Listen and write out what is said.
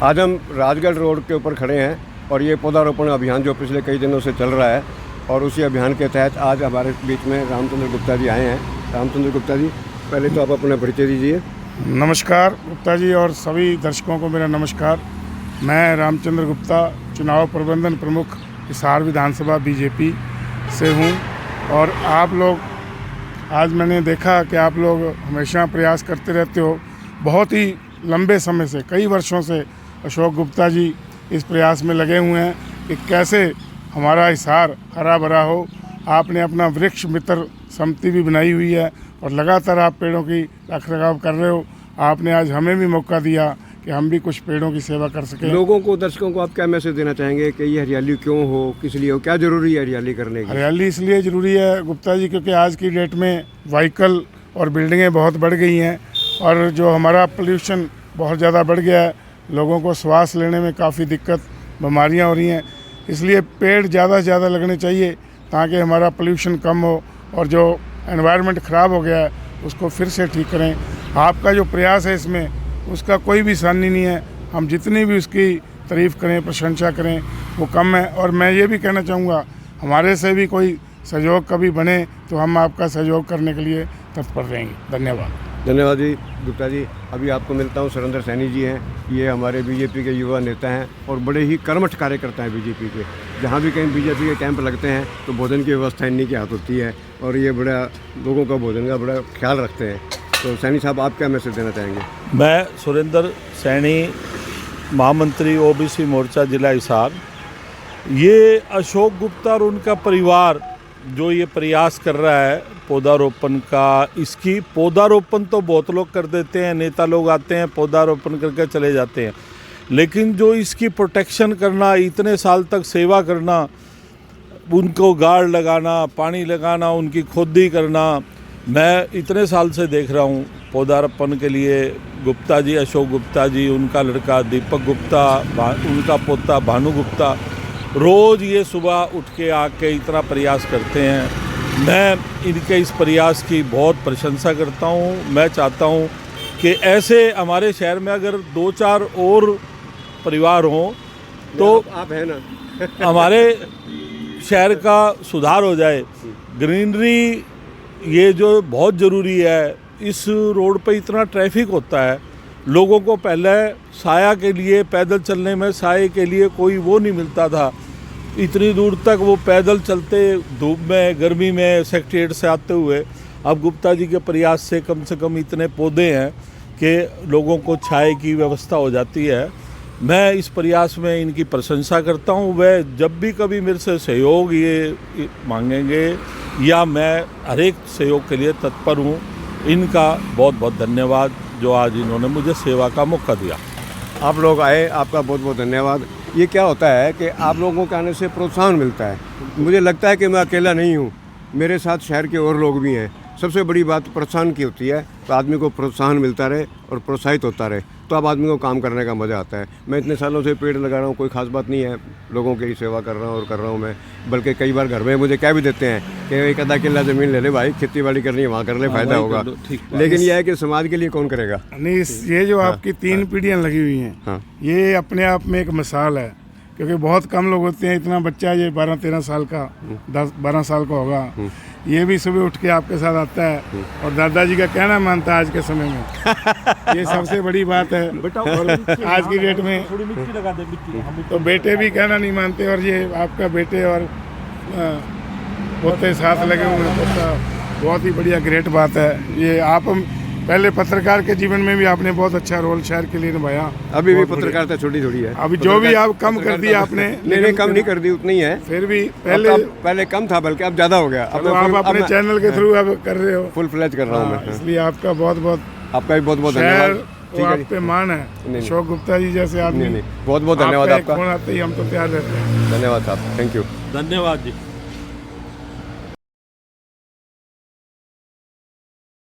आज हम राजगढ़ रोड के ऊपर खड़े हैं और ये पौधारोपण अभियान जो पिछले कई दिनों से चल रहा है और उसी अभियान के तहत आज हमारे बीच में रामचंद्र गुप्ता जी आए हैं। रामचंद्र गुप्ता जी, पहले तो आप अपना परिचय दीजिए। नमस्कार गुप्ता जी और सभी दर्शकों को मेरा नमस्कार। मैं रामचंद्र गुप्ता, चुनाव प्रबंधन प्रमुख हिसार विधानसभा बीजेपी से हूं। और आप लोग, आज मैंने देखा कि आप लोग हमेशा प्रयास करते रहते हो। बहुत ही लंबे समय से, कई वर्षों से अशोक गुप्ता जी इस प्रयास में लगे हुए हैं कि कैसे हमारा हिसार हरा भरा हो। आपने अपना वृक्ष मित्र समिति भी बनाई हुई है और लगातार आप पेड़ों की रखरखाव कर रहे हो। आपने आज हमें भी मौका दिया कि हम भी कुछ पेड़ों की सेवा कर सकें। लोगों को, दर्शकों को आप क्या मैसेज देना चाहेंगे कि ये हरियाली क्यों हो, किस लिए हो, क्या ज़रूरी है हरियाली करने की? हरियाली इसलिए ज़रूरी है गुप्ता जी क्योंकि आज की डेट में व्हीकल और बिल्डिंगें बहुत बढ़ गई हैं और जो हमारा पोल्यूशन बहुत ज़्यादा बढ़ गया है। लोगों को श्वास लेने में काफ़ी दिक्कत, बीमारियां हो रही हैं। इसलिए पेड़ ज़्यादा से ज़्यादा लगने चाहिए ताकि हमारा पोल्यूशन कम हो और जो एनवायरनमेंट ख़राब हो गया है उसको फिर से ठीक करें। आपका जो प्रयास है इसमें, उसका कोई भी सानी नहीं है। हम जितनी भी उसकी तारीफ़ करें, प्रशंसा करें, वो कम है। और मैं ये भी कहना चाहूँगा, हमारे से भी कोई सहयोग कभी बने तो हम आपका सहयोग करने के लिए तत्पर रहेंगे। धन्यवाद जी गुप्ता जी। अभी आपको मिलता हूँ, सुरेंद्र सैनी जी हैं। ये हमारे बीजेपी के युवा नेता हैं और बड़े ही कर्मठ कार्यकर्ता हैं बीजेपी के। जहाँ भी कहीं बीजेपी के कैंप लगते हैं तो भोजन की व्यवस्था इन्हीं के हाथ होती है और ये बड़ा लोगों का भोजन का बड़ा ख्याल रखते हैं। तो सैनी साहब, आप क्या मैसेज देना चाहेंगे? मैं सुरेंद्र सैनी, महामंत्री ओबीसी मोर्चा जिला हिसार। ये अशोक गुप्ता और उनका परिवार जो ये प्रयास कर रहा है पौधारोपण का, इसकी पौधारोपण तो बहुत लोग कर देते हैं, नेता लोग आते हैं पौधारोपण करके चले जाते हैं, लेकिन जो इसकी प्रोटेक्शन करना, इतने साल तक सेवा करना, उनको गार्ड लगाना, पानी लगाना, उनकी खोदी करना, मैं इतने साल से देख रहा हूँ। पौधारोपण के लिए गुप्ता जी, अशोक गुप्ता जी, उनका लड़का दीपक गुप्ता, उनका पोता भानु गुप्ता रोज़ ये सुबह उठ के आके इतना प्रयास करते हैं। मैं इनके इस प्रयास की बहुत प्रशंसा करता हूँ। मैं चाहता हूँ कि ऐसे हमारे शहर में अगर 2-4 और परिवार हों तो आप हैं ना हमारे शहर का सुधार हो जाए। ग्रीनरी ये जो बहुत ज़रूरी है। इस रोड पे इतना ट्रैफिक होता है, लोगों को पहले साया के लिए, पैदल चलने में साये के लिए कोई वो नहीं मिलता था। इतनी दूर तक वो पैदल चलते, धूप में, गर्मी में, सेक्रेटरीट से आते हुए। अब गुप्ता जी के प्रयास से कम इतने पौधे हैं कि लोगों को छाए की व्यवस्था हो जाती है। मैं इस प्रयास में इनकी प्रशंसा करता हूँ। वह जब भी कभी मेरे से सहयोग ये मांगेंगे या मैं हर एक सहयोग के लिए तत्पर हूँ। इनका बहुत बहुत धन्यवाद जो आज इन्होंने मुझे सेवा का मौका दिया। आप लोग आए, आपका बहुत बहुत धन्यवाद। ये क्या होता है कि आप लोगों के आने से प्रोत्साहन मिलता है। मुझे लगता है कि मैं अकेला नहीं हूँ, मेरे साथ शहर के और लोग भी हैं। सबसे बड़ी बात प्रोत्साहन की होती है, तो आदमी को प्रोत्साहन मिलता रहे और प्रोत्साहित होता रहे तो अब आदमी को काम करने का मज़ा आता है। मैं इतने सालों से पेड़ लगा रहा हूँ, कोई ख़ास बात नहीं है, लोगों की सेवा कर रहा हूँ और कर रहा हूँ मैं। बल्कि कई बार घर में मुझे क्या भी देते हैं कि एक आधा किला ज़मीन ले ले भाई, खेती बाड़ी करनी है वहाँ कर ले, फ़ायदा होगा। लेकिन यह है कि समाज के लिए कौन करेगा? नहीं, ये जो आपकी 3 पीढ़ियाँ लगी हुई हैं, ये अपने आप में एक मिसाल है। क्योंकि बहुत कम लोग होते हैं, इतना बच्चा ये 12-13 साल का, 10-12 साल का होगा, ये भी सुबह उठ के आपके साथ आता है और दादाजी का कहना मानता है आज के समय में। ये सबसे बड़ी बात है। और आज की डेट में तो बेटे भी कहना नहीं मानते और ये आपका बेटे और पोते साथ लगे हुए हैं, पोता, बहुत ही बढ़िया, ग्रेट बात है ये। आप पहले पत्रकार के जीवन में भी आपने बहुत अच्छा रोल शहर के लिए निभाया। अभी भी पत्रकारिता छोटी थोड़ी है। अभी जो भी आप कम कर दिया आपने। नहीं, कम नहीं कर दी, उतनी है। फिर भी पहले कम था, बल्कि अब ज़्यादा हो गया। अब आप अपने चैनल के थ्रू अब कर रहे हो, फुल फ्लैज कर रहा हूँ मैं। इसलिए आपका बहुत बहुत, आपका भी बहुत बहुत धन्यवाद। वो आप पे मान है अशोक गुप्ता जी जैसे आदमी। बहुत बहुत धन्यवाद आपका। फोन आते ही हम तो तैयार रहते हैं। धन्यवाद साहब, थैंक यू। धन्यवाद जी।